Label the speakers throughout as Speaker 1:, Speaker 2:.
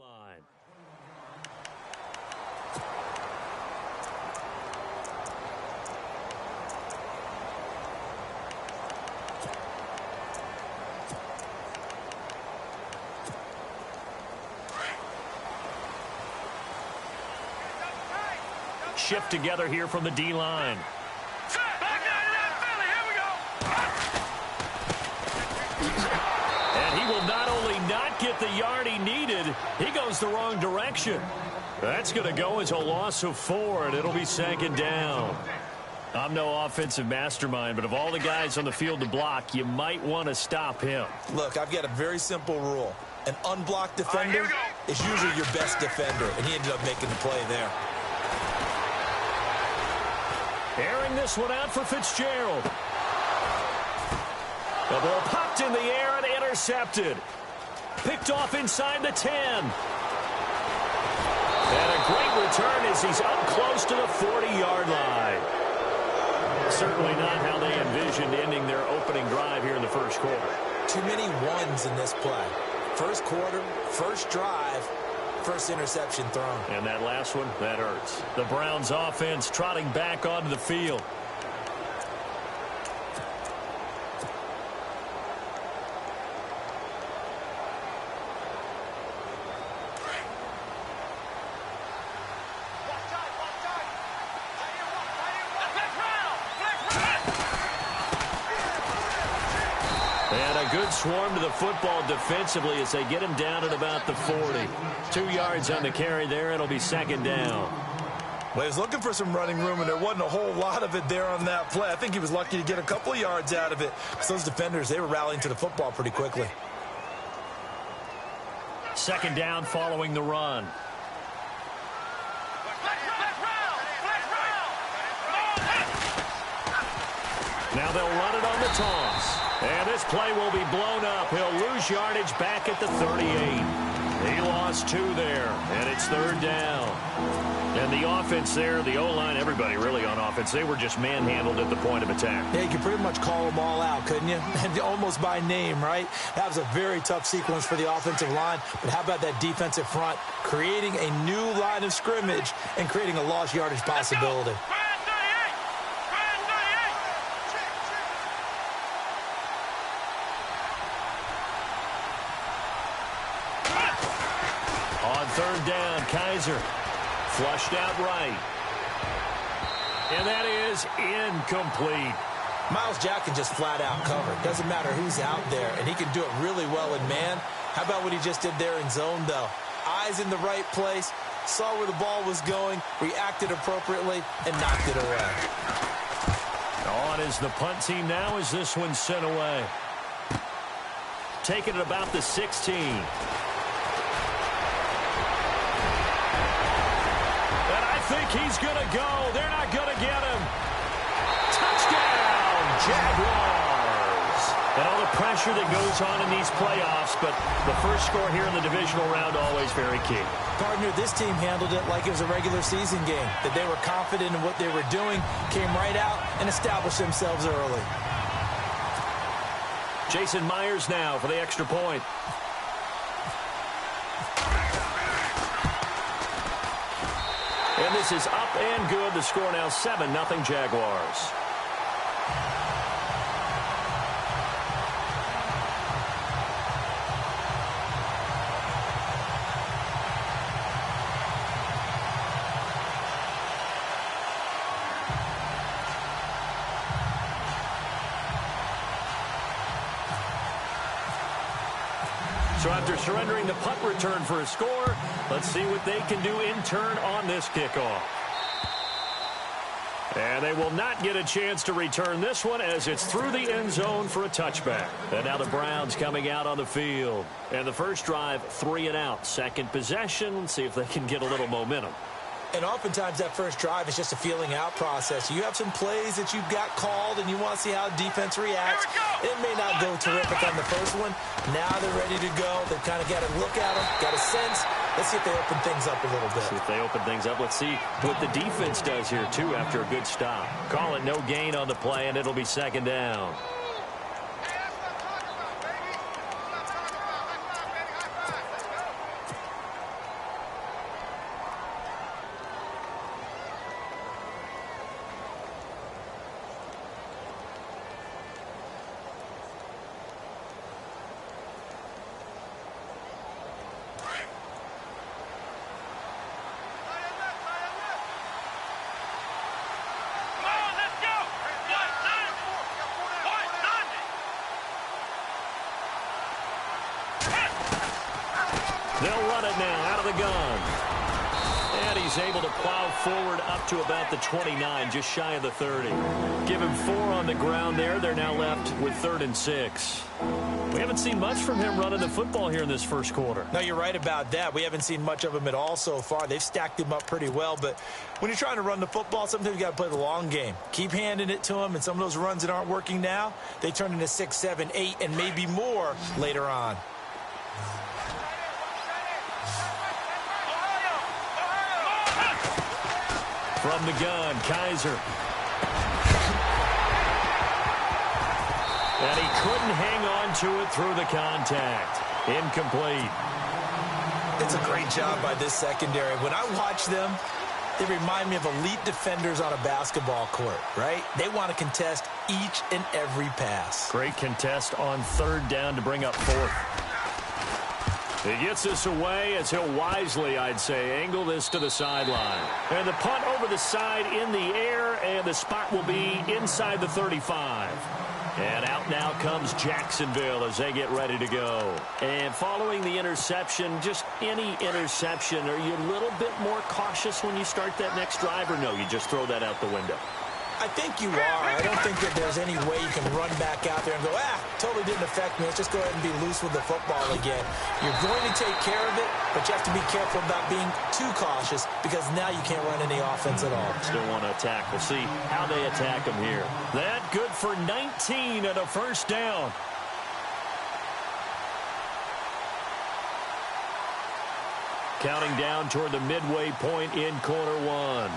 Speaker 1: line. Shift together here from the D-line. And he will not only not get the yard he needed, he goes the wrong direction. That's going to go as a loss of 4, and it'll be 2nd down. I'm no offensive mastermind, but of all the guys on the field to block, you might want to stop him.
Speaker 2: Look, I've got a very simple rule. An unblocked defender is usually your best defender, and he ended up making the play there.
Speaker 1: Airing this one out for Fitzgerald. The ball popped in the air and intercepted. Picked off inside the 10. And a great return as he's up close to the 40-yard line. Certainly not how they envisioned ending their opening drive here in the first quarter.
Speaker 2: Too many ones in this play. First quarter, first drive, first interception thrown.
Speaker 1: And that last one, that hurts. The Browns offense trotting back onto the field. Good swarm to the football defensively as they get him down at about the 40. 2 yards on the carry there. It'll be 2nd down.
Speaker 2: Well, he was looking for some running room, and there wasn't a whole lot of it there on that play. I think he was lucky to get a couple of yards out of it. So those defenders, they were rallying to the football pretty quickly.
Speaker 1: 2nd down following the run. Now they'll run it on the toss. And this play will be blown up. He'll lose yardage back at the 38. He lost 2 there, and it's 3rd down. And the offense there, the O-line, everybody really on offense, they were just manhandled at the point of attack.
Speaker 2: Yeah, you could pretty much call them all out, couldn't you? Almost by name, right? That was a very tough sequence for the offensive line. But how about that defensive front creating a new line of scrimmage and creating a lost yardage possibility?
Speaker 1: On 3rd down, Kaiser flushed out right. And that is incomplete.
Speaker 2: Myles Jack can just flat out cover. Doesn't matter who's out there, and he can do it really well in man. How about what he just did there in zone, though? Eyes in the right place, saw where the ball was going, reacted appropriately, and knocked it away.
Speaker 1: On is the punt team now as this one's sent away. Taking it about the 16. Think he's going to go. They're not going to get him. Touchdown, Jaguars. And all the pressure that goes on in these playoffs, but the first score here in the divisional round always very key.
Speaker 2: Partner, this team handled it like it was a regular season game, that they were confident in what they were doing, came right out and established themselves early.
Speaker 1: Jason Myers now for the extra point. And this is up and good. The score now 7-0 Jaguars. So after surrendering the punt return for a score, let's see what they can do in turn on this kickoff. And they will not get a chance to return this one as it's through the end zone for a touchback. And now the Browns coming out on the field. And the first drive, 3 and out. Second possession, see if they can get a little momentum.
Speaker 2: And oftentimes that first drive is just a feeling out process. You have some plays that you've got called and you want to see how defense reacts. It may not go terrific on the first one. Now they're ready to go. They've kind of got to look at them, got a sense. Let's see if they open things up a little bit.
Speaker 1: See if they open things up. Let's see what the defense does here, too, after a good stop. Call it no gain on the play, and it'll be 2nd down. run. And he's able to plow forward up to about the 29, just shy of the 30. Give him 4 on the ground there. They're now left with 3rd and 6. We haven't seen much from him running the football here in this first quarter.
Speaker 2: No, you're right about that. We haven't seen much of him at all so far. They've stacked him up pretty well, but when you're trying to run the football, sometimes you got to play the long game. Keep handing it to him, and some of those runs that aren't working now, they turn into 6, 7, 8, and maybe more later on.
Speaker 1: From the gun, Kaiser. And he couldn't hang on to it through the contact. Incomplete.
Speaker 2: It's a great job by this secondary. When I watch them, they remind me of elite defenders on a basketball court, right? They want to contest each and every pass.
Speaker 1: Great contest on 3rd down to bring up 4th. He gets this away as he'll wisely, I'd say, angle this to the sideline. And the punt over the side in the air, and the spot will be inside the 35. And out now comes Jacksonville as they get ready to go. And following the interception, just any interception, are you a little bit more cautious when you start that next drive, or no, you just throw that out the window?
Speaker 2: I think you are. I don't think that there's any way you can run back out there and go, totally didn't affect me. Let's just go ahead and be loose with the football again. You're going to take care of it, but you have to be careful about being too cautious because now you can't run any offense at all.
Speaker 1: Still want to attack. We'll see how they attack him here. That good for 19 and a 1st down. Counting down toward the midway point in quarter 1.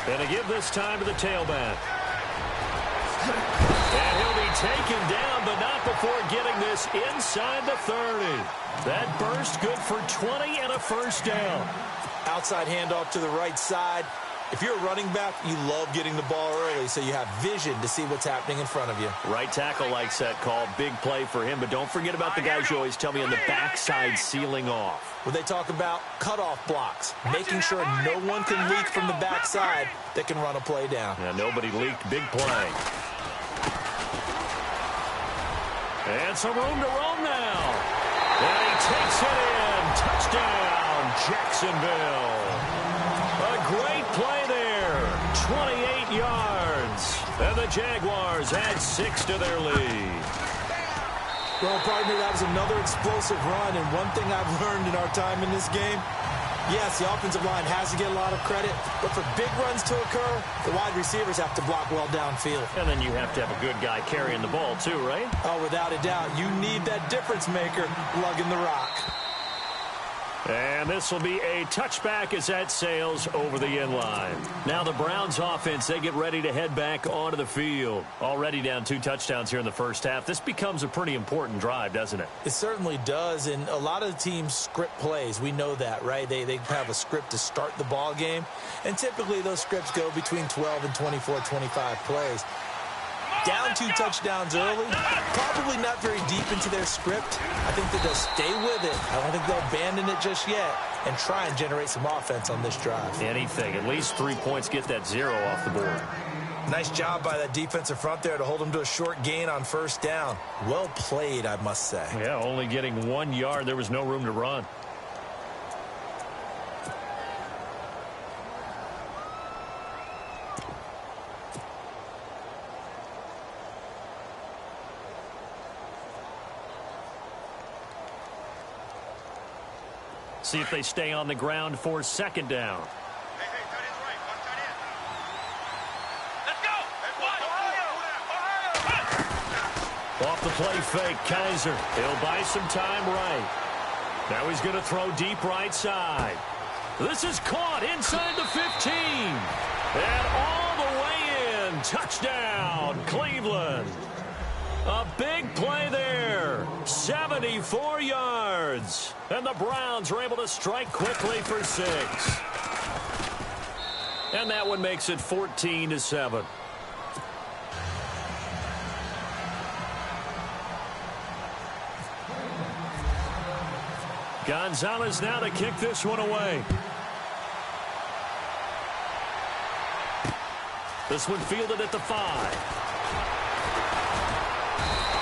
Speaker 1: And to give this time to the tailback. And he'll be taken down, but not before getting this inside the 30. That burst good for 20 and a 1st down.
Speaker 2: Outside handoff to the right side. If you're a running back, you love getting the ball early so you have vision to see what's happening in front of you.
Speaker 1: Right tackle likes that call. Big play for him, but don't forget about the guys you always tell me on the backside sealing off.
Speaker 2: When they talk about cutoff blocks, making sure no one can leak from the backside that can run a play down.
Speaker 1: Yeah, nobody leaked. Big play. And some room to roam now. And he takes it in. Touchdown, Jacksonville. A great play there. 28 yards. And the Jaguars add 6 to their lead.
Speaker 2: Well, partner, that was another explosive run, and one thing I've learned in our time in this game, yes, the offensive line has to get a lot of credit, but for big runs to occur, the wide receivers have to block well downfield.
Speaker 1: And then you have to have a good guy carrying the ball too, right?
Speaker 2: Oh, without a doubt. You need that difference maker lugging the rock.
Speaker 1: And this will be a touchback as that sails over the end line. Now the Browns offense, they get ready to head back onto the field. Already down 2 touchdowns here in the first half. This becomes a pretty important drive, doesn't it?
Speaker 2: It certainly does, and a lot of the teams script plays. We know that, right? They have a script to start the ball game, and typically those scripts go between 12 and 24, 25 plays. Down 2 touchdowns early, probably not very deep into their script. I think that they'll stay with it. I don't think they'll abandon it just yet and try and generate some offense on this drive.
Speaker 1: Anything. At least 3 points, get that 0 off the board.
Speaker 2: Nice job by that defensive front there to hold them to a short gain on 1st down. Well played, I must say.
Speaker 1: Yeah, only getting 1 yard. There was no room to run. See if they stay on the ground for 2nd down. Off the play fake, Kaiser. He'll buy some time right. Now he's going to throw deep right side. This is caught inside the 15. And all the way in. Touchdown, Cleveland. A big play there. 74 yards. And the Browns are able to strike quickly for 6. And that one makes it 14-7. Gonzalez now to kick this one away. This one fielded at the 5.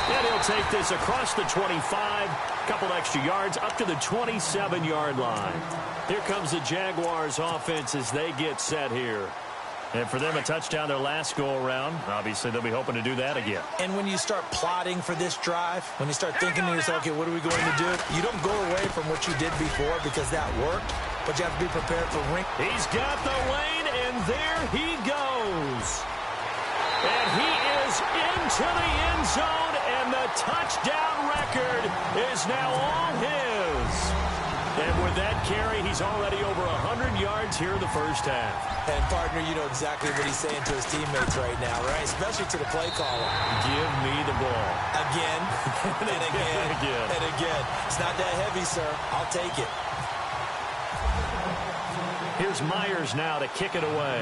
Speaker 1: And he'll take this across the 25, couple extra yards, up to the 27-yard line. Here comes the Jaguars offense as they get set here. And for them, a touchdown their last go-around. Obviously, they'll be hoping to do that again.
Speaker 2: And when you start plotting for this drive, when you start thinking to yourself, okay, what are we going to do? You don't go away from what you did before because that worked, but you have to be prepared for ring.
Speaker 1: He's got the lane, and there he goes. And he is into the end zone, and the touchdown record is now all his. And with that carry, he's already over 100 yards here in the first half.
Speaker 2: And, partner, you know exactly what he's saying to his teammates right now, right? Especially to the play caller.
Speaker 1: Give me the ball.
Speaker 2: Again, and again, and again. It's not that heavy, sir. I'll take it.
Speaker 1: Here's Myers now to kick it away.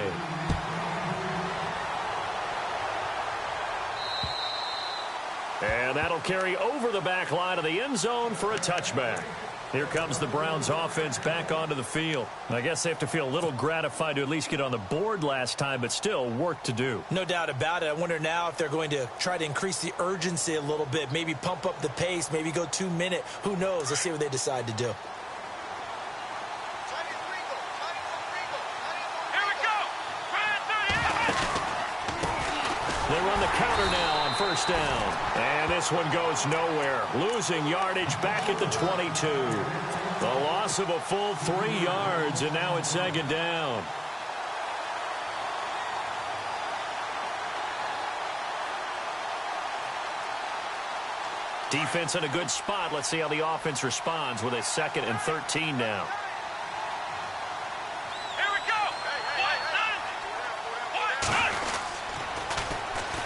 Speaker 1: And that'll carry over the back line of the end zone for a touchback. Here comes the Browns offense back onto the field. I guess they have to feel a little gratified to at least get on the board last time, but still work to do.
Speaker 2: No doubt about it. I wonder now if they're going to try to increase the urgency a little bit, maybe pump up the pace, maybe go 2-minute. Who knows? Let's see what they decide to do.
Speaker 1: They run the counter now on first down. And this one goes nowhere. Losing yardage back at the 22. The loss of a full 3 yards, and now it's second down. Defense in a good spot. Let's see how the offense responds with a 2nd and 13 now.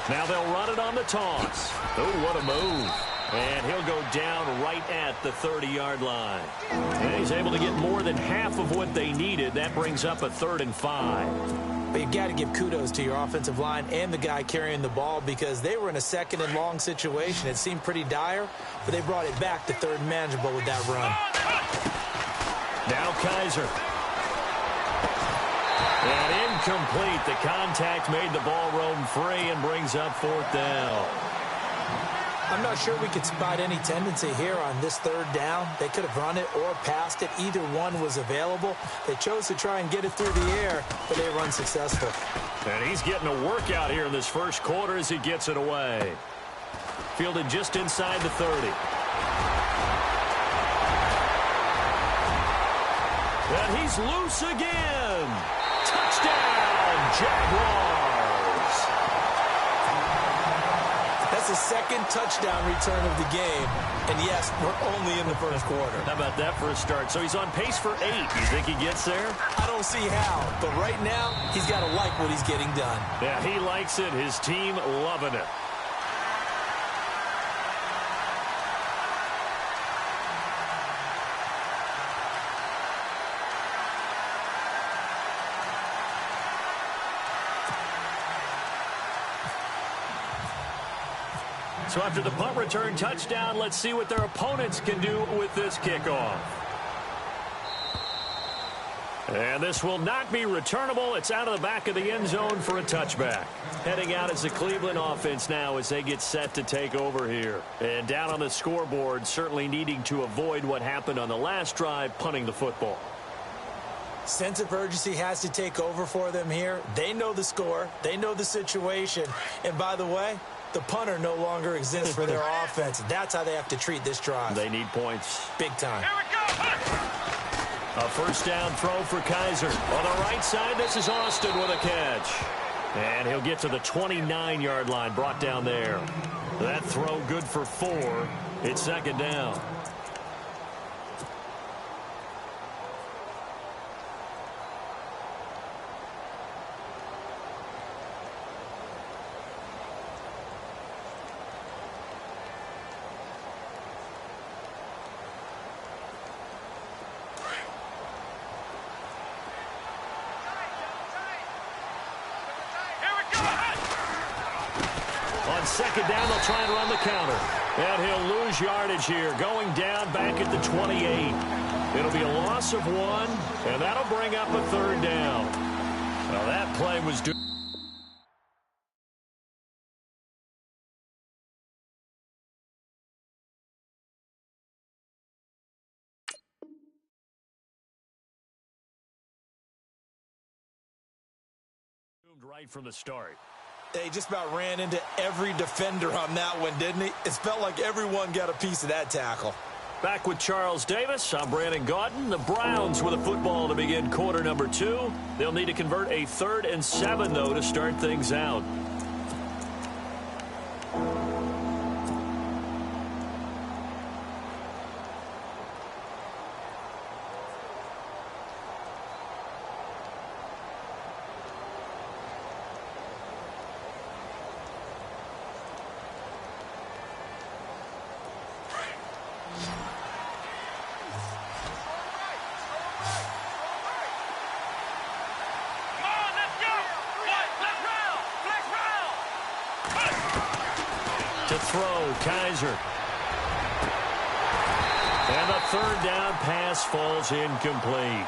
Speaker 1: Now they'll run it on the toss. Oh, what a move. And he'll go down right at the 30-yard line. And he's able to get more than half of what they needed. That brings up a 3rd and 5.
Speaker 2: But you've got to give kudos to your offensive line and the guy carrying the ball because they were in a 2nd and long situation. It seemed pretty dire, but they brought it back to 3rd and manageable with that run.
Speaker 1: Now Kaiser. And incomplete. The contact made the ball roam free and brings up 4th down.
Speaker 2: I'm not sure we could spot any tendency here on this 3rd down. They could have run it or passed it. Either one was available. They chose to try and get it through the air, but they were unsuccessful.
Speaker 1: And he's getting a workout here in this first quarter as he gets it away. Fielded just inside the 30. And he's loose again. Touchdown, Jaguars.
Speaker 2: That's the 2nd touchdown return of the game. And, yes, we're only in the first quarter.
Speaker 1: How about that for a start? So he's on pace for 8. You think he gets there?
Speaker 2: I don't see how. But right now, he's got to like what he's getting done.
Speaker 1: Yeah, he likes it. His team loving it. So after the punt return touchdown, let's see what their opponents can do with this kickoff. And this will not be returnable. It's out of the back of the end zone for a touchback. Heading out is the Cleveland offense now as they get set to take over here. And down on the scoreboard, certainly needing to avoid what happened on the last drive, punting the football.
Speaker 2: Sense of urgency has to take over for them here. They know the score. They know the situation. And by the way, the punter no longer exists for their offense. That's how they have to treat this drive.
Speaker 1: They need points.
Speaker 2: Big time.
Speaker 1: Here we go. A first down throw for Kaiser. On the right side, this is Austin with a catch. And he'll get to the 29-yard line, brought down there. That throw good for 4. It's second down. Second down, they'll try and run the counter. And he'll lose yardage here, going down back at the 28. It'll be a loss of 1, and that'll bring up a 3rd down. Well, that play was due. Right from the start.
Speaker 2: He just about ran into every defender on that one, didn't he? It felt like everyone got a piece of that tackle.
Speaker 1: Back with Charles Davis, I'm Brandon Gaudin. The Browns with a football to begin quarter number 2. They'll need to convert a 3rd and 7, though, to start things out. To throw, Kaiser. And the 3rd down pass falls incomplete.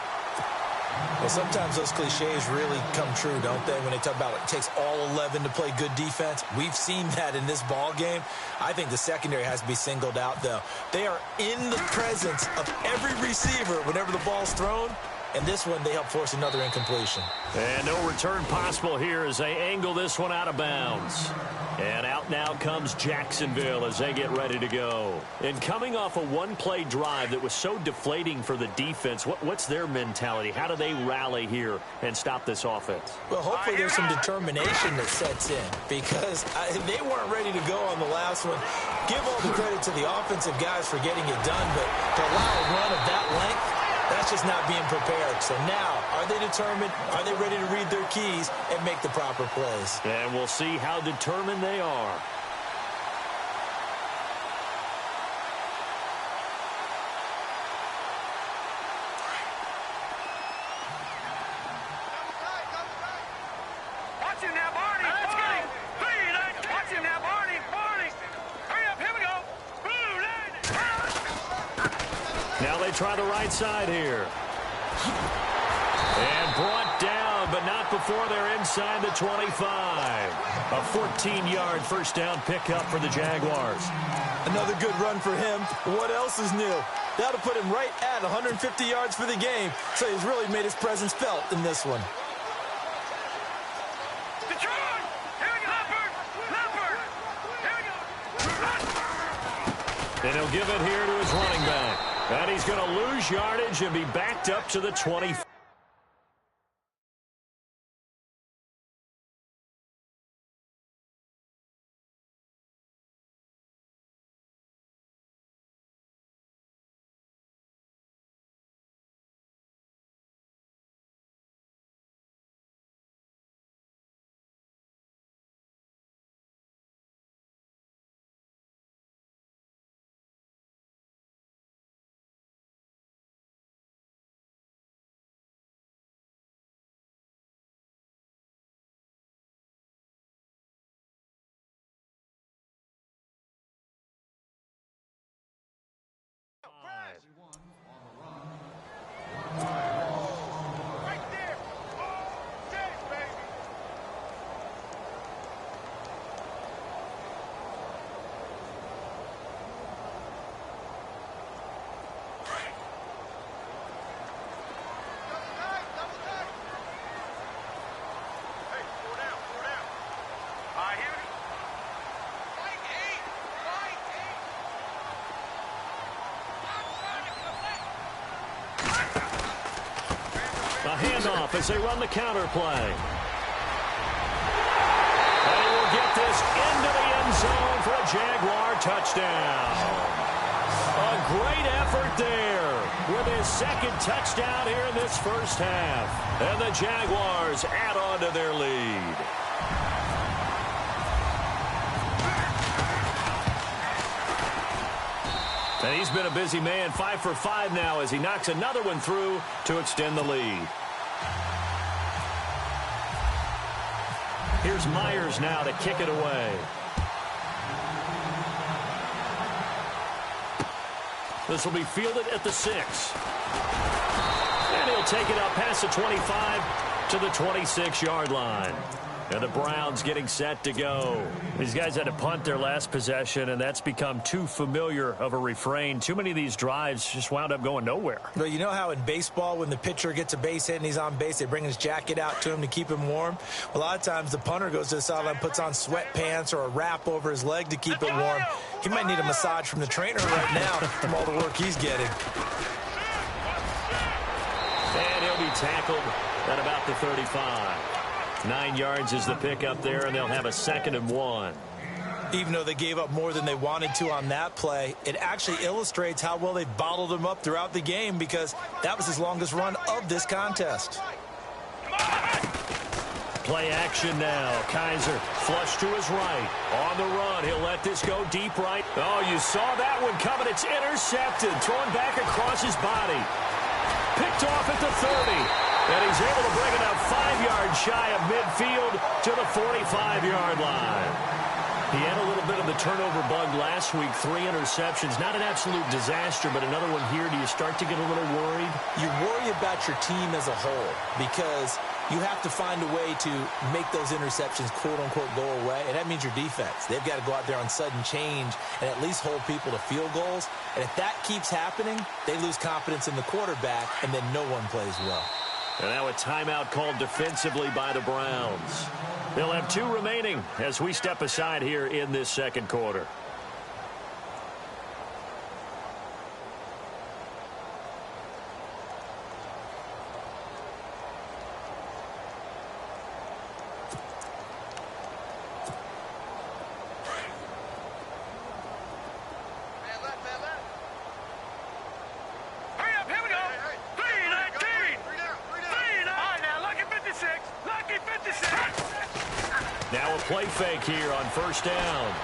Speaker 2: Well, sometimes those cliches really come true, don't they? When they talk about it takes all 11 to play good defense. We've seen that in this ball game. I think the secondary has to be singled out, though. They are in the presence of every receiver whenever the ball's thrown. And this one, they help force another incompletion.
Speaker 1: And no return possible here as they angle this one out of bounds. And out now comes Jacksonville as they get ready to go. And coming off a one-play drive that was so deflating for the defense, what's their mentality? How do they rally here and stop this offense?
Speaker 2: Well, hopefully there's some determination that sets in because they weren't ready to go on the last one. Give all the credit to the offensive guys for getting it done, but to allow a run of that length, that's just not being prepared. So now, are they determined? Are they ready to read their keys and make the proper plays?
Speaker 1: And we'll see how determined they are.
Speaker 3: Watch him now, Barney. Watch him now, Barney. Hurry up, here we go.
Speaker 1: Now they try the right side here. And brought down, but not before they're inside the 25. A 14-yard first down pickup for the Jaguars.
Speaker 2: Another good run for him. What else is new? That'll put him right at 150 yards for the game, so he's really made his presence felt in this one.
Speaker 3: Detroit! Here we go! Leopard! Here we go!
Speaker 1: And he'll give it here to his running back. And he's going to lose yardage and be backed up to the 20.
Speaker 3: Right there! James, baby! Double tight! Hey, slow down. All right, here we go. Fight eight!
Speaker 1: A handoff as they run the counter play. And he will get this into the end zone for a Jaguar touchdown. A great effort there with his 2nd touchdown here in this first half. And the Jaguars add on to their lead. And he's been a busy man, 5 for 5 now as he knocks another one through to extend the lead. Here's Myers now to kick it away. This will be fielded at the 6. And he'll take it up past the 25 to the 26-yard line. And the Browns getting set to go. These guys had to punt their last possession, and that's become too familiar of a refrain. Too many of these drives just wound up going nowhere.
Speaker 2: Well, you know how in baseball, when the pitcher gets a base hit and he's on base, they bring his jacket out to him to keep him warm? A lot of times the punter goes to the sideline, puts on sweatpants or a wrap over his leg to keep it warm. He might need a massage from the trainer right now from all the work he's getting.
Speaker 1: And he'll be tackled at about the 35. 9 yards is the pickup there, and they'll have a 2nd and 1.
Speaker 2: Even though they gave up more than they wanted to on that play, it actually illustrates how well they bottled him up throughout the game, because that was his longest run of this contest.
Speaker 1: Play action now. Kaiser flush to his right. On the run. He'll let this go deep right. Oh, you saw that one coming. It's intercepted. Thrown back across his body. Picked off at the 30. And he's able to bring it up 5 yards shy of midfield to the 45-yard line. He had a little bit of the turnover bug last week. 3 interceptions. Not an absolute disaster, but another one here. Do you start to get a little worried?
Speaker 2: You worry about your team as a whole, because you have to find a way to make those interceptions, quote-unquote, go away. And that means your defense. They've got to go out there on sudden change and at least hold people to field goals. And if that keeps happening, they lose confidence in the quarterback, and then no one plays well.
Speaker 1: And now a timeout called defensively by the Browns. They'll have 2 remaining as we step aside here in this 2nd quarter. Now a play fake here on 1st down.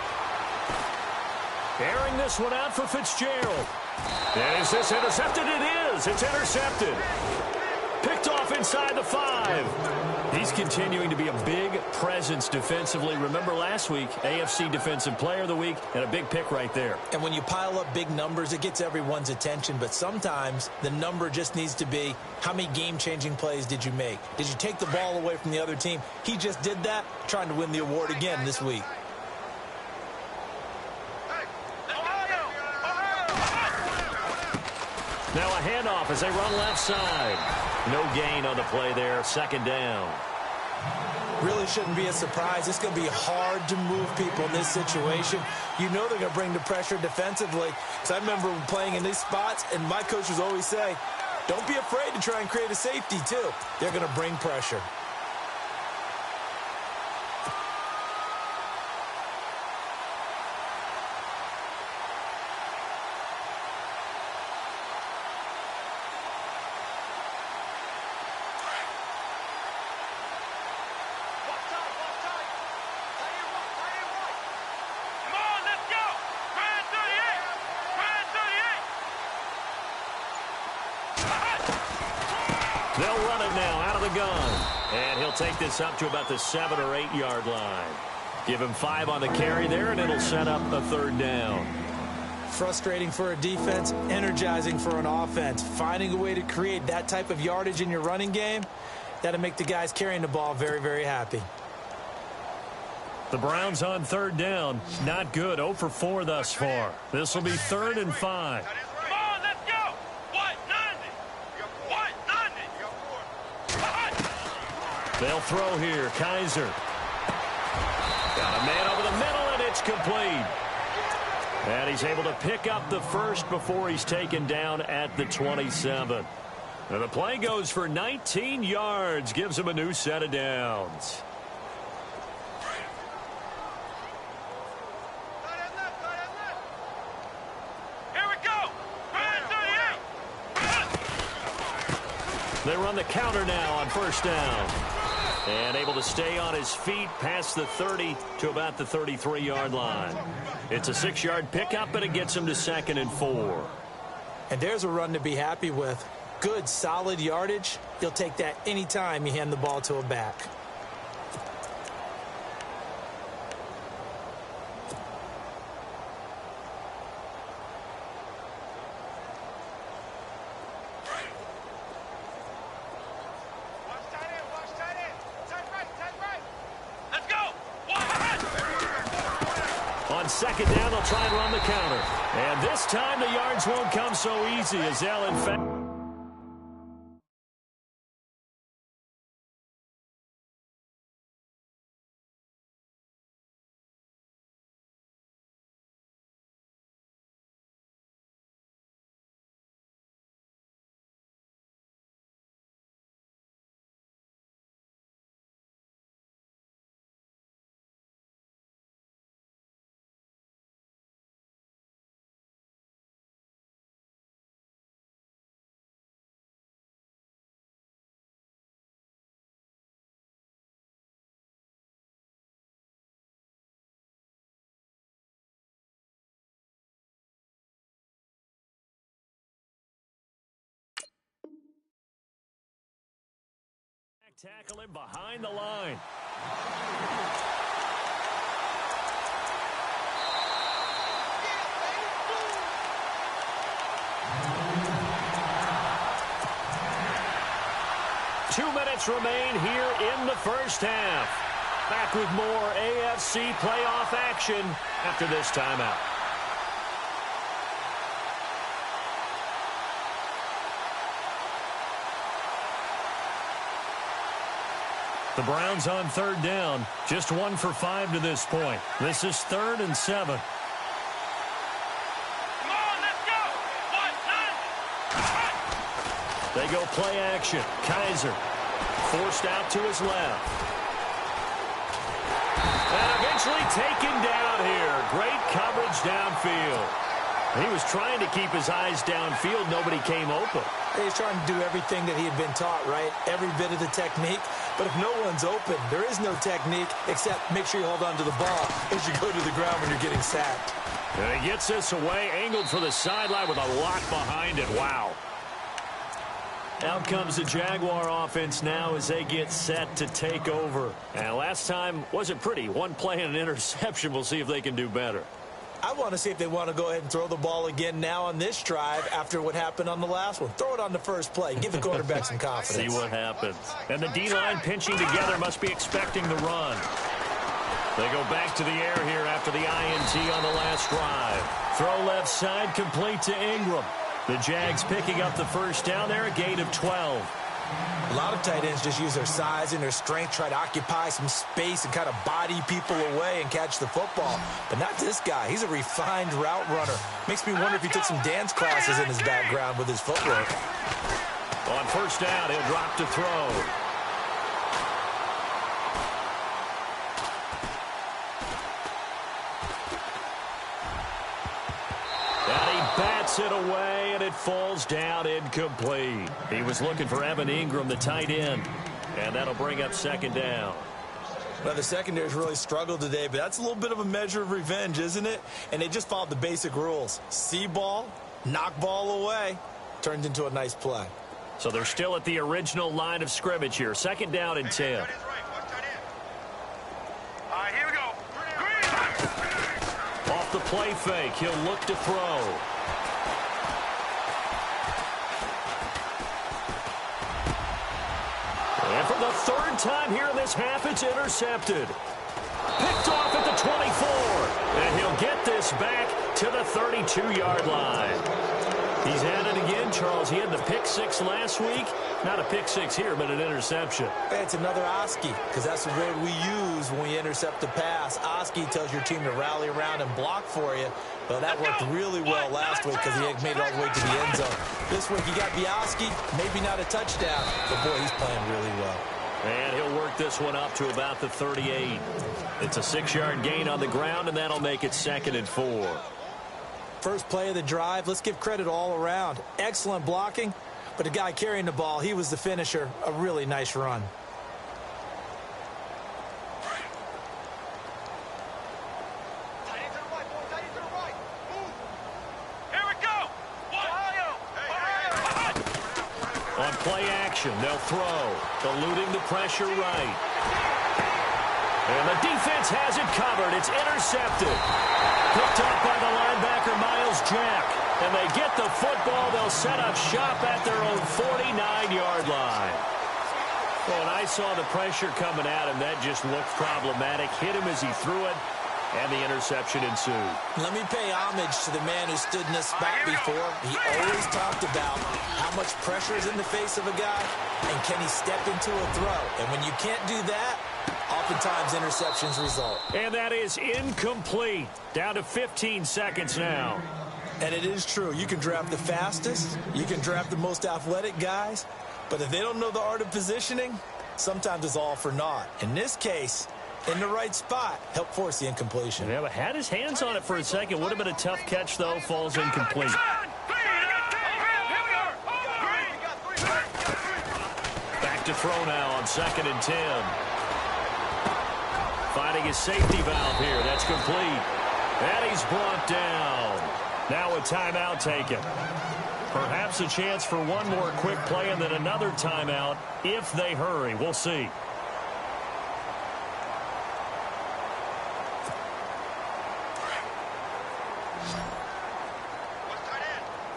Speaker 1: Airing this one out for Fitzgerald. And is this intercepted? It is. It's intercepted. Picked off inside the 5. He's continuing to be a big presence defensively. Remember last week, AFC Defensive Player of the Week, and a big pick right there.
Speaker 2: And when you pile up big numbers, it gets everyone's attention. But sometimes the number just needs to be, how many game-changing plays did you make? Did you take the ball away from the other team? He just did that, trying to win the award again this week.
Speaker 1: Now a handoff as they run left side. No gain on the play there. 2nd down.
Speaker 2: Really shouldn't be a surprise. It's going to be hard to move people in this situation. You know they're going to bring the pressure defensively. Because I remember playing in these spots, and my coaches always say, don't be afraid to try and create a safety, too. They're going to bring pressure.
Speaker 1: They'll run it now out of the gun. And he'll take this up to about the 7 or 8 yard line. Give him 5 on the carry there, and it'll set up a 3rd down.
Speaker 2: Frustrating for a defense, energizing for an offense. Finding a way to create that type of yardage in your running game, that'll make the guys carrying the ball very, very happy.
Speaker 1: The Browns on 3rd down. Not good. 0 for 4 thus far. This will be 3rd and 5. They'll throw here. Kaiser. Got a man over the middle, and it's complete. And he's able to pick up the 1st before he's taken down at the 27. And the play goes for 19 yards. Gives him a new set of downs.
Speaker 3: Here we go.
Speaker 1: They run the counter now on 1st down. And able to stay on his feet past the 30 to about the 33-yard line. It's a 6-yard pickup, but it gets him to 2nd and 4.
Speaker 2: And there's a run to be happy with. Good, solid yardage. You'll take that anytime you hand the ball to a back.
Speaker 1: On second down, they'll try and run the counter. And this time, the yards won't come so easy as they'll, in fact... Tackle him behind the line. Two minutes remain here in the first half. Back with more AFC playoff action after this timeout. The Browns on third down, just 1 for 5 to this point. This is 3rd and 7.
Speaker 3: Come on, let's go. 1, 9.
Speaker 1: They go play action. Kaiser forced out to his left. And eventually taken down here. Great coverage downfield. He was trying to keep his eyes downfield. Nobody came open.
Speaker 2: He's trying to do everything that he had been taught, right? Every bit of the technique. But if no one's open, there is no technique except make sure you hold on to the ball as you go to the ground when you're getting sacked.
Speaker 1: And he gets this away, angled for the sideline with a lot behind it. Wow. Out comes the Jaguar offense now as they get set to take over. And last time wasn't pretty. One play and an interception. We'll see if they can do better.
Speaker 2: I want to see if they want to go ahead and throw the ball again now on this drive after what happened on the last one. Throw it on the first play. Give the quarterback some confidence.
Speaker 1: See what happens. And the D-line pinching together must be expecting the run. They go back to the air here after the INT on the last drive. Throw left side complete to Ingram. The Jags picking up the first down there, a gain of 12.
Speaker 2: A lot of tight ends just use their size and their strength, try to occupy some space and kind of body people away and catch the football. But not this guy. He's a refined route runner. Makes me wonder if he took some dance classes in his background with his footwork.
Speaker 1: On first down, he'll drop to throw. Bats it away, and it falls down incomplete. He was looking for Evan Ingram, the tight end, and that'll bring up second down.
Speaker 2: Well, the secondary's really struggled today, but that's a little bit of a measure of revenge, isn't it? And they just followed the basic rules. See ball, knock ball away, turned into a nice play.
Speaker 1: So they're still at the original line of scrimmage here. Second down and 10.
Speaker 3: All right, here we go.
Speaker 1: Off the play fake, he'll look to throw. And for the third time here in this half, it's intercepted. Picked off at the 24. And he'll get this back to the 32-yard line. He's had it again, Charles. He had the pick six last week. Not a pick six here, but an interception.
Speaker 2: It's another Oski, because that's the word we use when we intercept the pass. Oski tells your team to rally around and block for you. But that worked really well last week because he made it all the way to the end zone. This week he got Oski, maybe not a touchdown, but boy, he's playing really well.
Speaker 1: And he'll work this one up to about the 38. It's a 6-yard gain on the ground, and that'll make it 2nd and 4.
Speaker 2: First play of the drive, let's give credit all around. Excellent blocking, but the guy carrying the ball, he was the finisher. A really nice run.
Speaker 3: Here we go.
Speaker 1: On play action, they'll throw, eluding the pressure right. And the defense has it covered. It's intercepted. Picked up by the linebacker, Miles Jack. And they get the football. They'll set up shop at their own 49-yard line. Well, when I saw the pressure coming at him, that just looked problematic. Hit him as he threw it. and the interception ensued.
Speaker 2: Let me pay homage to the man who stood in this spot before. He always talked about how much pressure is in the face of a guy, and can he step into a throw. And when you can't do that, oftentimes interceptions result.
Speaker 1: And that is incomplete. Down to 15 seconds now.
Speaker 2: And it is true. You can draft the fastest. You can draft the most athletic guys. But if they don't know the art of positioning, sometimes it's all for naught. In this case, in the right spot, help force the incompletion.
Speaker 1: Yeah, but had his hands on it for a second. Would have been a tough catch, though. Falls incomplete. Back to throw now on 2nd and 10. Finding his safety valve here. That's complete. And he's brought down. Now a timeout taken. Perhaps a chance for one more quick play and then another timeout if they hurry. We'll see.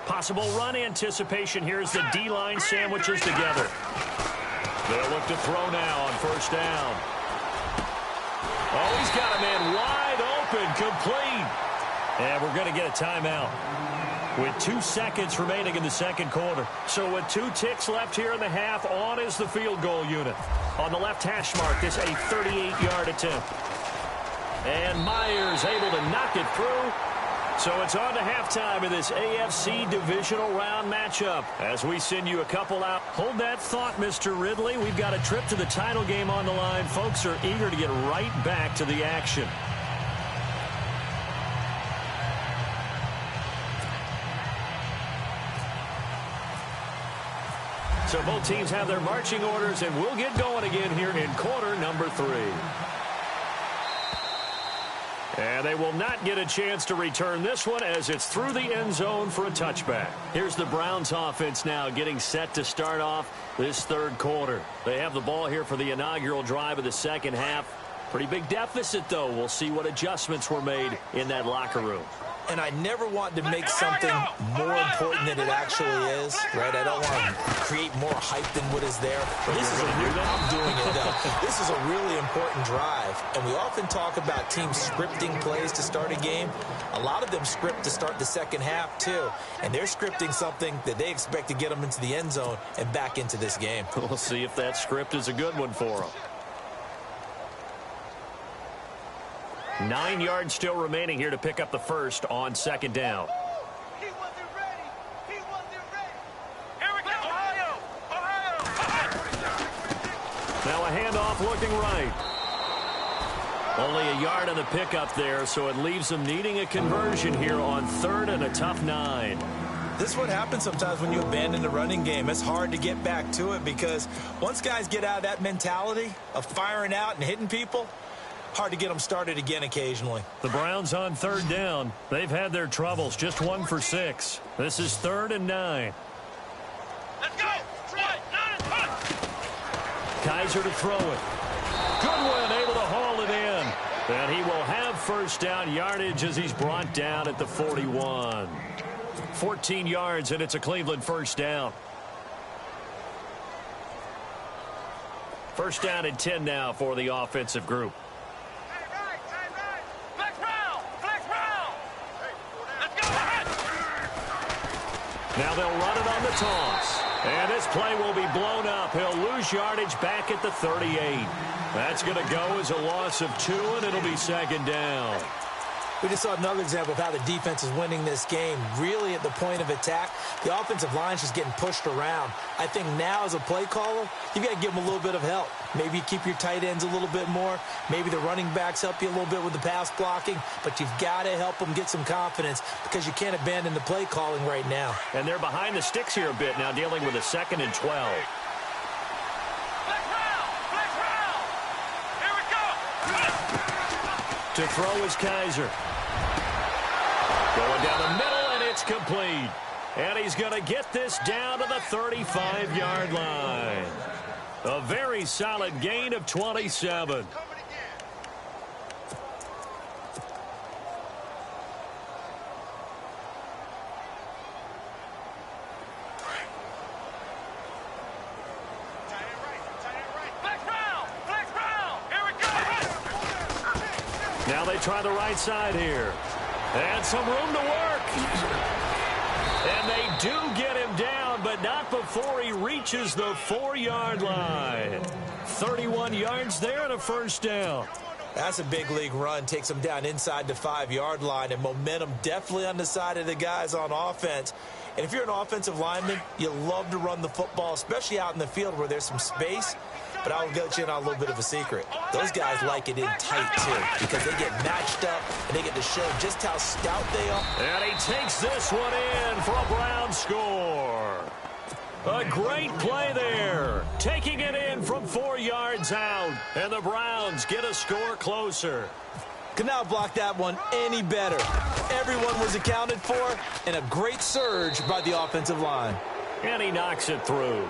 Speaker 1: Possible run anticipation here as the D-line sandwiches together. They'll look to throw now on 1st down. Oh, he's got a man wide open, complete. And we're going to get a timeout with 2 seconds remaining in the 2nd quarter. So with 2 ticks left here in the half, on is the field goal unit. On the left hash mark, this a 38-yard attempt. And Myers able to knock it through. So it's on to halftime in this AFC divisional round matchup. As we send you a couple out. Hold that thought, Mr. Ridley. We've got a trip to the title game on the line. Folks are eager to get right back to the action. So both teams have their marching orders, and we'll get going again here in quarter number 3. And they will not get a chance to return this one as it's through the end zone for a touchback. Here's the Browns offense now getting set to start off this 3rd quarter. They have the ball here for the inaugural drive of the 2nd half. Pretty big deficit, though. We'll see what adjustments were made in that locker room.
Speaker 2: And I never want to make something more important than it actually is, right? I don't want to create more hype than what is there. This is I'm doing it, though. This is a really important drive. And we often talk about teams scripting plays to start a game. A lot of them script to start the 2nd half, too. And they're scripting something that they expect to get them into the end zone and back into this game.
Speaker 1: We'll see if that script is a good one for them. 9 yards still remaining here to pick up the first on 2nd down.
Speaker 3: He wasn't ready. He wasn't ready. Here we go. Ohio.
Speaker 1: Now a handoff looking right. Only a yard on the pickup there, so it leaves them needing a conversion here on 3rd and a tough 9.
Speaker 2: This is what happens sometimes when you abandon the running game. It's hard to get back to it because once guys get out of that mentality of firing out and hitting people, hard to get them started again occasionally.
Speaker 1: The Browns on 3rd down. They've had their troubles. Just 1 for 6. This is 3rd and 9.
Speaker 3: Let's go. Right.
Speaker 1: Kaiser to throw it. Goodwin able to haul it in. And he will have 1st down yardage as he's brought down at the 41. 14 yards, and it's a Cleveland 1st down. 1st down and 10 now for the offensive group. Now they'll run it on the toss. And this play will be blown up. He'll lose yardage back at the 38. That's going to go as a loss of 2, and it'll be 2nd down.
Speaker 2: We just saw another example of how the defense is winning this game. Really at the point of attack, the offensive line's just getting pushed around. I think now as a play caller, you've got to give them a little bit of help. Maybe you keep your tight ends a little bit more. Maybe the running backs help you a little bit with the pass blocking. But you've got to help them get some confidence because you can't abandon the play calling right now.
Speaker 1: And they're behind the sticks here a bit now, dealing with a 2nd and 12. To throw is Kaiser. Going down the middle, and it's complete. And he's going to get this down to the 35-yard line. A very solid gain of 27. try the right side here. And some room to work. And they do get him down, but not before he reaches the 4-yard line. 31 yards there and a first down.
Speaker 2: That's a big league run. Takes him down inside the 5-yard line, and momentum definitely on the side of the guys on offense. And if you're an offensive lineman, you love to run the football, especially out in the field where there's some space. But I'll get you in on a little bit of a secret. Those guys like it in tight, too, because they get matched up and they get to show just how stout they are.
Speaker 1: And he takes this one in for a Brown score. A great play there. Taking it in from 4 yards out. And the Browns get a score closer.
Speaker 2: Could not block that one any better. Everyone was accounted for, and a great surge by the offensive line.
Speaker 1: And he knocks it through.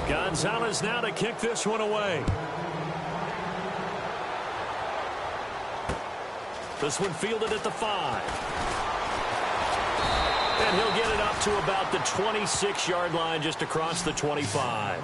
Speaker 1: Gonzalez now to kick this one away. This one fielded at the 5. And he'll get it up to about the 26-yard line, just across the 25.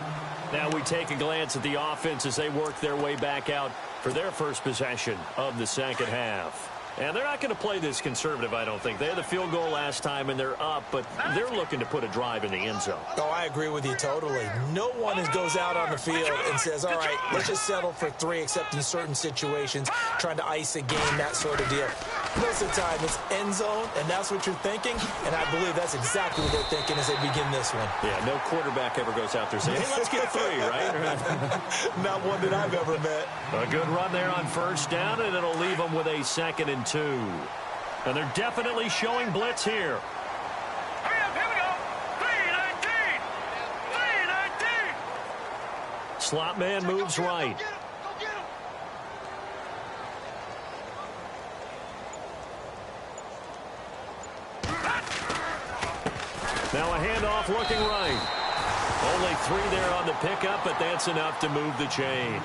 Speaker 1: Now we take a glance at the offense as they work their way back out for their first possession of the second half. And they're not going to play this conservative, I don't think. They had the field goal last time, and they're up, but they're looking to put a drive in the end zone.
Speaker 2: Oh, I agree with you totally. No one goes out on the field and says, all right, let's just settle for 3, except in certain situations, trying to ice a game, that sort of deal. Most of the time, it's end zone, and that's what you're thinking, and I believe that's exactly what they're thinking as they begin this one.
Speaker 1: Yeah, no quarterback ever goes out there saying, hey, let's get 3, right?
Speaker 2: Not one that I've ever met.
Speaker 1: A good run there on first down, and it'll leave them with a 2nd and 2. And they're definitely showing blitz here.
Speaker 3: Hurry up, here we go. 319. 319.
Speaker 1: Slot man moves right. Now a handoff looking right. Only 3 there on the pickup, but that's enough to move the chains.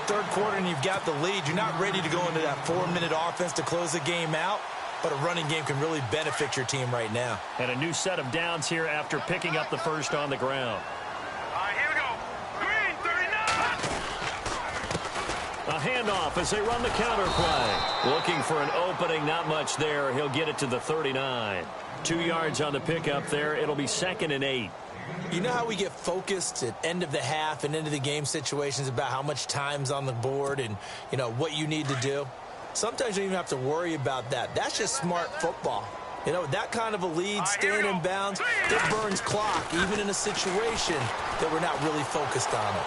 Speaker 2: Third quarter and you've got the lead. You're not ready to go into that 4-minute offense to close the game out, but a running game can really benefit your team right now.
Speaker 1: And a new set of downs here after picking up the first on the ground.
Speaker 3: All right, here we go. Green, 39.
Speaker 1: A handoff as they run the counter play. Looking for an opening, not much there. He'll get it to the 39. 2 yards on the pickup there. It'll be 2nd and 8.
Speaker 2: You know how we get focused at end of the half and into the game situations about how much time's on the board and, you know, what you need to do? Sometimes you don't even have to worry about that. That's just smart football. You know, that kind of a lead, staying in bounds, it burns clock, even in a situation that we're not really focused on it.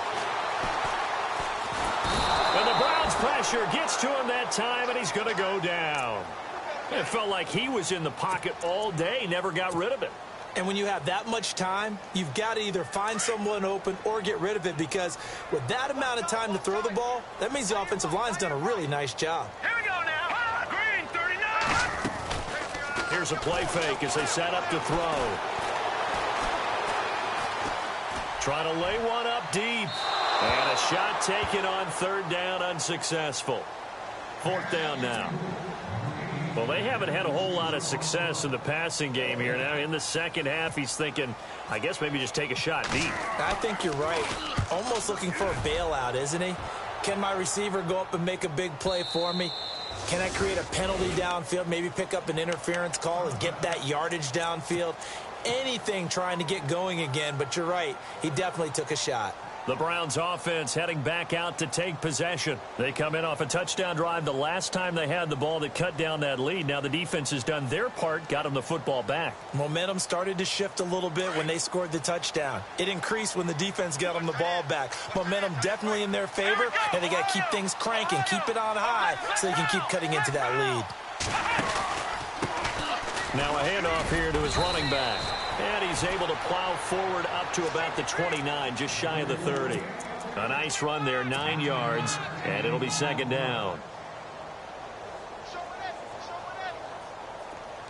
Speaker 1: And the Browns pressure gets to him that time, and he's going to go down. It felt like he was in the pocket all day, never got rid of it.
Speaker 2: And when you have that much time, you've got to either find someone open or get rid of it, because with that amount of time to throw the ball, that means the offensive line's done a really nice job.
Speaker 3: Here we go now. Green, 39.
Speaker 1: Here's a play fake as they set up to throw. Try to lay one up deep. And a shot taken on 3rd down, unsuccessful. 4th down now. Well, they haven't had a whole lot of success in the passing game here. Now, in the second half, he's thinking, I guess maybe just take a shot deep.
Speaker 2: I think you're right. Almost looking for a bailout, isn't he? Can my receiver go up and make a big play for me? Can I create a penalty downfield, maybe pick up an interference call and get that yardage downfield? Anything trying to get going again, but you're right. He definitely took a shot.
Speaker 1: The Browns offense heading back out to take possession. They come in off a touchdown drive the last time they had the ball that cut down that lead. Now the defense has done their part, got them the football back.
Speaker 2: Momentum started to shift a little bit when they scored the touchdown. It increased when the defense got them the ball back. Momentum definitely in their favor, and they got to keep things cranking, keep it on high so they can keep cutting into that lead.
Speaker 1: Now a handoff here to his running back. And he's able to plow forward up to about the 29, just shy of the 30. A nice run there, 9 yards, and it'll be 2nd down.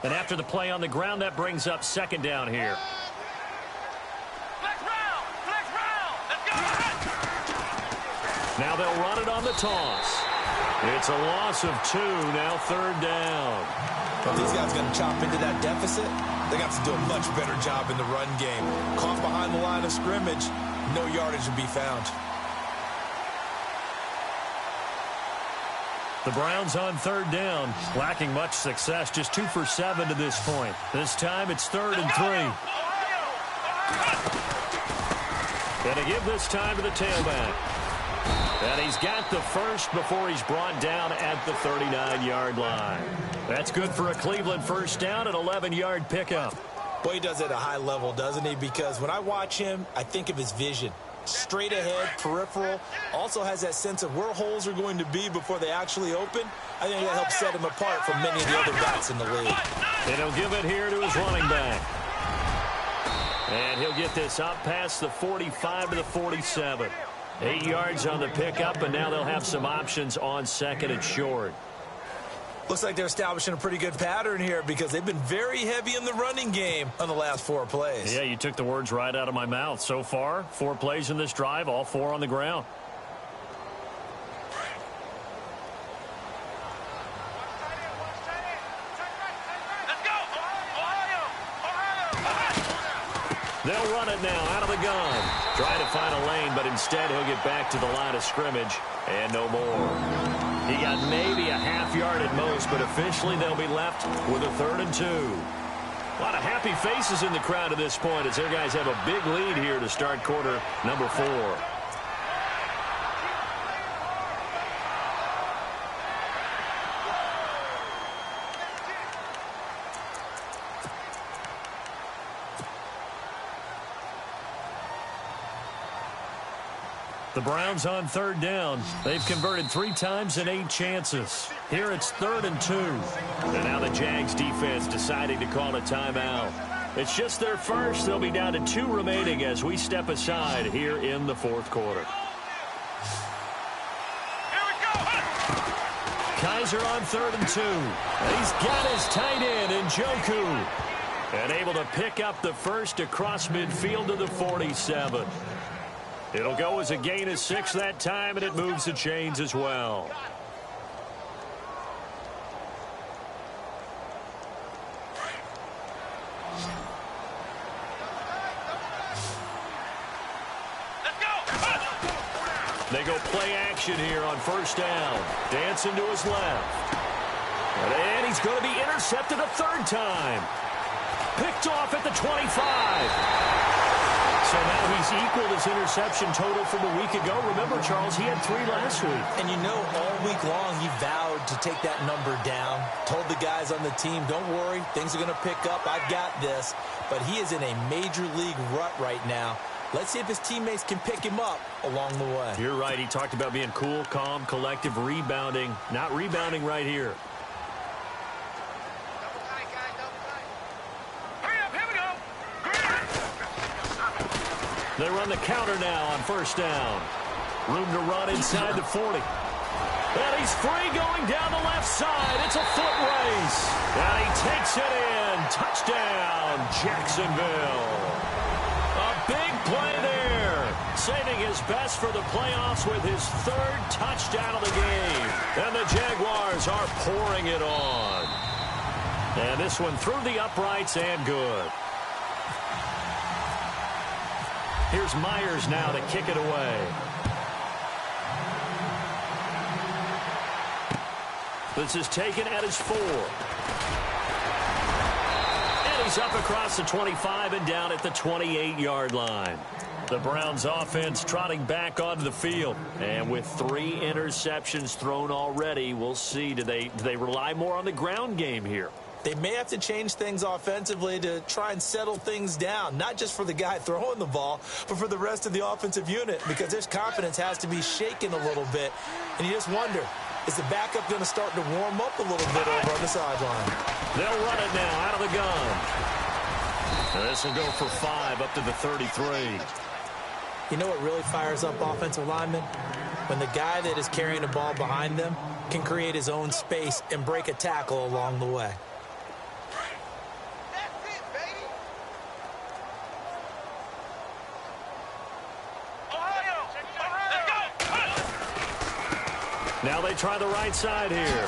Speaker 1: And after the play on the ground, that brings up 2nd down here.
Speaker 3: Flex round. Flex round. Let's go.
Speaker 1: Now they'll run it on the toss. It's a loss of 2, now 3rd down.
Speaker 2: Well, these guys going to chop into that deficit. They got to do a much better job in the run game. Caught behind the line of scrimmage. no yardage to be found.
Speaker 1: The Browns on third down, lacking much success, just 2 for 7 to this point. This time it's 3rd and 3. Gonna give this time to the tailback. And he's got the first before he's brought down at the 39-yard line. That's good for a Cleveland first down, an 11-yard pickup.
Speaker 2: Boy, he does it at a high level, doesn't he? Because when I watch him, I think of his vision. Straight ahead, peripheral, also has that sense of where holes are going to be before they actually open. I think that helps set him apart from many of the other backs in the league.
Speaker 1: And he'll give it here to his running back. And he'll get this up past the 45 to the 47. 8 yards on the pickup, and now they'll have some options on 2nd and short.
Speaker 2: Looks like they're establishing a pretty good pattern here because they've been very heavy in the running game on the last 4 plays.
Speaker 1: Yeah, you took the words right out of my mouth. So far, 4 plays in this drive, all 4 on the ground. They'll run it now out of the gun. Trying to find a lane, but instead he'll get back to the line of scrimmage and no more. He got maybe a half yard at most, but officially they'll be left with a 3rd and 2. A lot of happy faces in the crowd at this point as their guys have a big lead here to start quarter number 4. The Browns on 3rd down. They've converted 3 times in 8 chances. Here it's 3rd and 2. And now the Jags defense deciding to call a timeout. It's just their first. They'll be down to 2 remaining as we step aside here in the 4th quarter. Kaiser on 3rd and 2. And he's got his tight end in Njoku. And able to pick up the first across midfield to the 47. It'll go as a gain of 6 that time, and it moves the chains as well. They go play action here on 1st down. Dancing to his left. And he's going to be intercepted a 3rd time. Picked off at the 25. So now he's equaled his interception total from a week ago. Remember, Charles, he had 3 last week.
Speaker 2: And you know, all week long he vowed to take that number down. Told the guys on the team, don't worry, things are going to pick up. I've got this. But he is in a major league rut right now. Let's see if his teammates can pick him up along the way.
Speaker 1: You're right. He talked about being cool, calm, collective, rebounding. Not rebounding right here. They run the counter now on 1st down. Room to run inside the 40. And he's free going down the left side. It's a foot race. And he takes it in. Touchdown, Jacksonville. A big play there. Saving his best for the playoffs with his 3rd touchdown of the game. And the Jaguars are pouring it on. And this one through the uprights and good. Here's Myers now to kick it away. This is taken at his 4. And he's up across the 25 and down at the 28-yard line. The Browns offense trotting back onto the field. And with 3 interceptions thrown already, we'll see. Do they rely more on the ground game here?
Speaker 2: They may have to change things offensively to try and settle things down, not just for the guy throwing the ball, but for the rest of the offensive unit, because their confidence has to be shaken a little bit. And you just wonder, is the backup going to start to warm up a little bit over on the sideline?
Speaker 1: They'll run it now out of the gun. And this will go for 5 up to the 33.
Speaker 2: You know what really fires up offensive linemen? When the guy that is carrying the ball behind them can create his own space and break a tackle along the way.
Speaker 1: Now they try the right side here.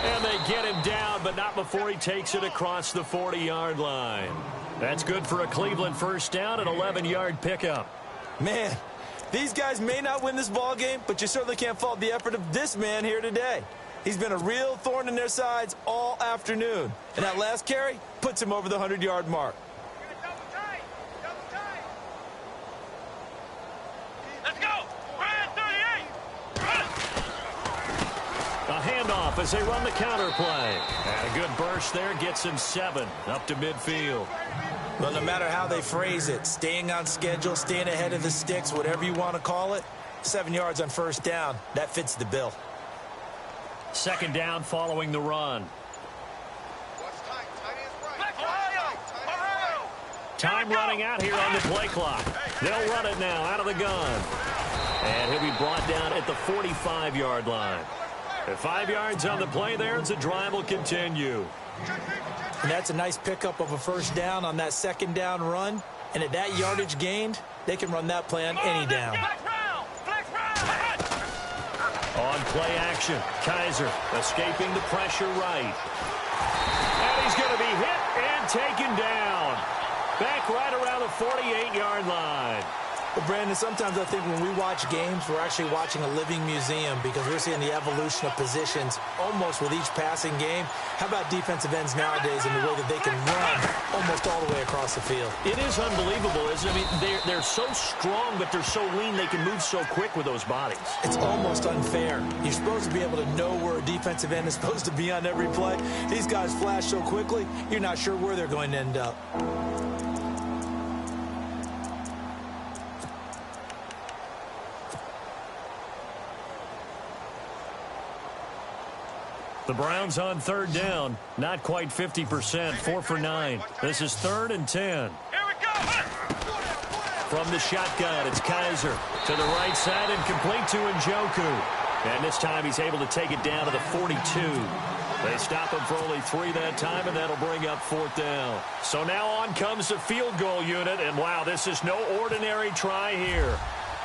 Speaker 1: And they get him down, but not before he takes it across the 40-yard line. That's good for a Cleveland first down, an 11-yard pickup.
Speaker 2: Man, these guys may not win this ball game, but you certainly can't fault the effort of this man here today. He's been a real thorn in their sides all afternoon. And that last carry puts him over the 100-yard mark.
Speaker 3: Let's go. Ryan 38.
Speaker 1: A handoff as they run the counter play. And a good burst there gets him 7 up to midfield.
Speaker 2: Well, no matter how they phrase it, staying on schedule, staying ahead of the sticks, whatever you want to call it, 7 yards on first down, that fits the bill.
Speaker 1: Second down following the run. Time running out here on the play clock. They'll run it now out of the gun. And he'll be brought down at the 45-yard line. At 5 yards on the play there, as the drive will continue.
Speaker 2: And that's a nice pickup of a first down on that second down run. And at that yardage gained, they can run that play on any down.
Speaker 1: On play action, Kaiser escaping the pressure right. And he's going to be hit and taken down. Back right around the 48-yard line.
Speaker 2: Well, Brandon, sometimes I think when we watch games, we're actually watching a living museum because we're seeing the evolution of positions almost with each passing game. How about defensive ends nowadays and the way that they can run almost all the way across the field?
Speaker 1: It is unbelievable, isn't it? I mean, they're so strong, but they're so lean, they can move so quick with those bodies.
Speaker 2: It's almost unfair. You're supposed to be able to know where a defensive end is supposed to be on every play. These guys flash so quickly, you're not sure where they're going to end up.
Speaker 1: The Browns on third down, not quite 50%, 4 for 9. This is 3rd and 10.
Speaker 3: Here we go.
Speaker 1: From the shotgun, it's Kaiser to the right side and complete to Njoku. And this time he's able to take it down to the 42. They stop him for only 3 that time, and that'll bring up 4th down. So now on comes the field goal unit, and wow, this is no ordinary try here.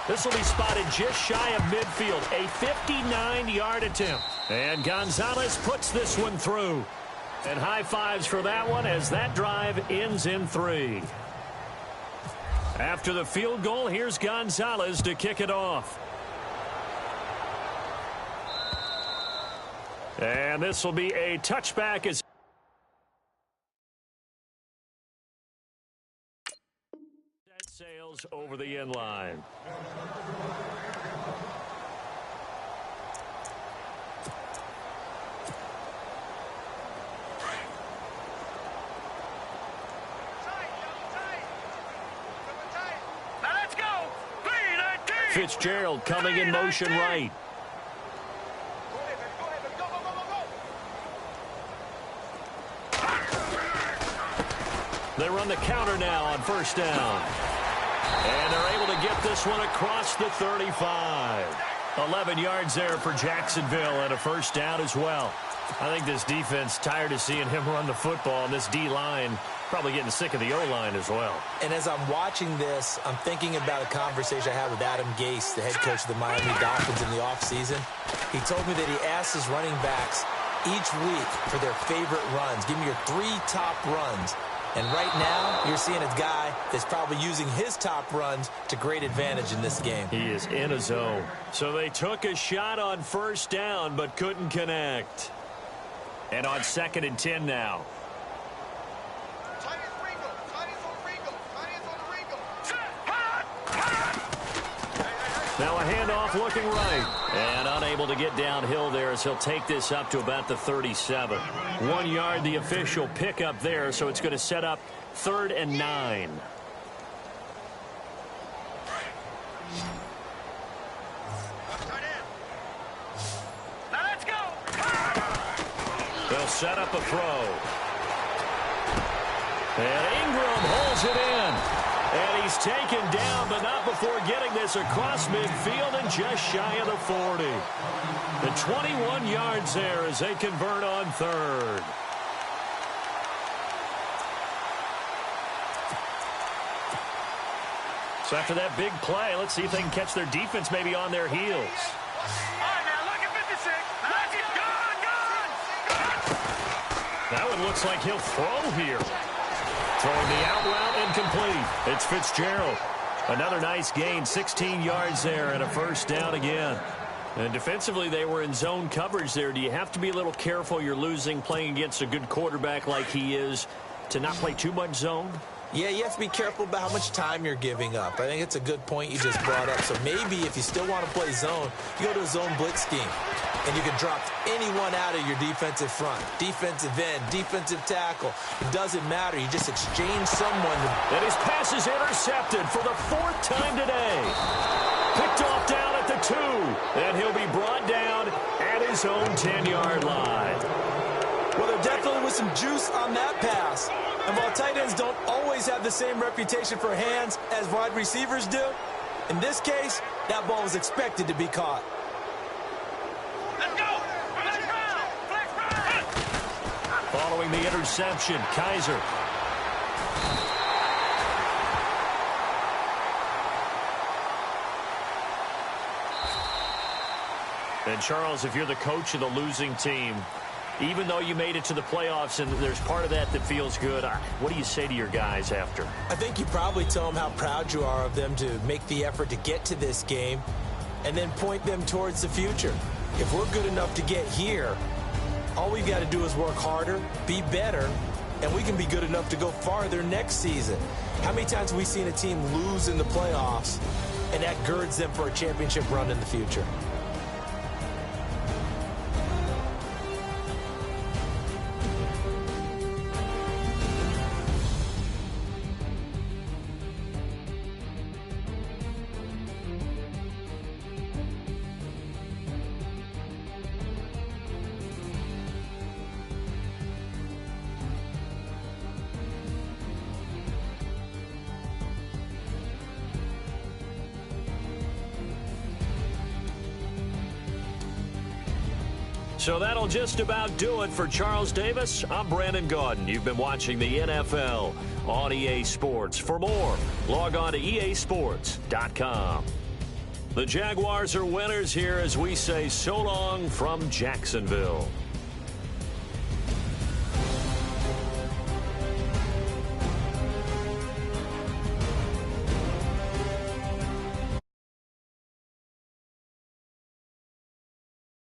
Speaker 1: This will be spotted just shy of midfield, a 59-yard attempt. And Gonzalez puts this one through. And high fives for that one as that drive ends in 3. After the field goal, here's Gonzalez to kick it off. And this will be a touchback as that sails over the end line.
Speaker 3: Now let's go. 319.
Speaker 1: Fitzgerald coming in motion right. They run the counter now on first down. And they're able to get this one across the 35. 11 yards there for Jacksonville and a first down as well. I think this defense tired of seeing him run the football, and this D-line probably getting sick of the O-line as well.
Speaker 2: And as I'm watching this, I'm thinking about a conversation I had with Adam Gase, the head coach of the Miami Dolphins in the offseason. He told me that he asked his running backs each week for their favorite runs. Give me your 3 top runs. And right now, you're seeing a guy that's probably using his top runs to great advantage in this game.
Speaker 1: He is in a zone. So they took a shot on first down, but couldn't connect. And on 2nd and 10 now. Now a handoff looking right. And unable to get downhill there as he'll take this up to about the 37. 1 yard, the official pickup there, so it's going to set up 3rd and 9.
Speaker 3: Now let's go.
Speaker 1: They'll set up a throw. And Ingram holds it in. And he's taken down, but not before getting this across midfield and just shy of the 40. The 21 yards there as they convert on 3rd. So after that big play, let's see if they can catch their defense maybe on their heels.
Speaker 3: All right, now look at 56. Let's get gone.
Speaker 1: it looks like he'll throw here. Throwing the out route incomplete. It's Fitzgerald. Another nice gain, 16 yards there and a first down again. And defensively, they were in zone coverage there. Do you have to be a little careful? You're losing playing against a good quarterback like he is to not play too much zone?
Speaker 2: Yeah, you have to be careful about how much time you're giving up. I think it's a good point you just brought up. So maybe if you still want to play zone, you go to a zone blitz scheme. And you can drop anyone out of your defensive front. Defensive end, defensive tackle. It doesn't matter. You just exchange someone.
Speaker 1: And his pass is intercepted for the 4th time today. Picked off down at the 2. And he'll be brought down at his own 10-yard line.
Speaker 2: Well, there definitely was some juice on that pass. And while tight ends don't always have the same reputation for hands as wide receivers do, in this case, that ball was expected to be caught.
Speaker 3: Let's go. Flex round. Flex round.
Speaker 1: Following the interception, Kaiser. And Charles, if you're the coach of the losing team, even though you made it to the playoffs and there's part of that that feels good, what do you say to your guys after?
Speaker 2: I think you probably tell them how proud you are of them to make the effort to get to this game and then point them towards the future. If we're good enough to get here, all we've got to do is work harder, be better, and we can be good enough to go farther next season. How many times have we seen a team lose in the playoffs, and that girds them for a championship run in the future?
Speaker 1: So that'll just about do it for Charles Davis. I'm Brandon Gaudin. You've been watching the NFL on EA Sports. For more, log on to easports.com. The Jaguars are winners here as we say so long from Jacksonville.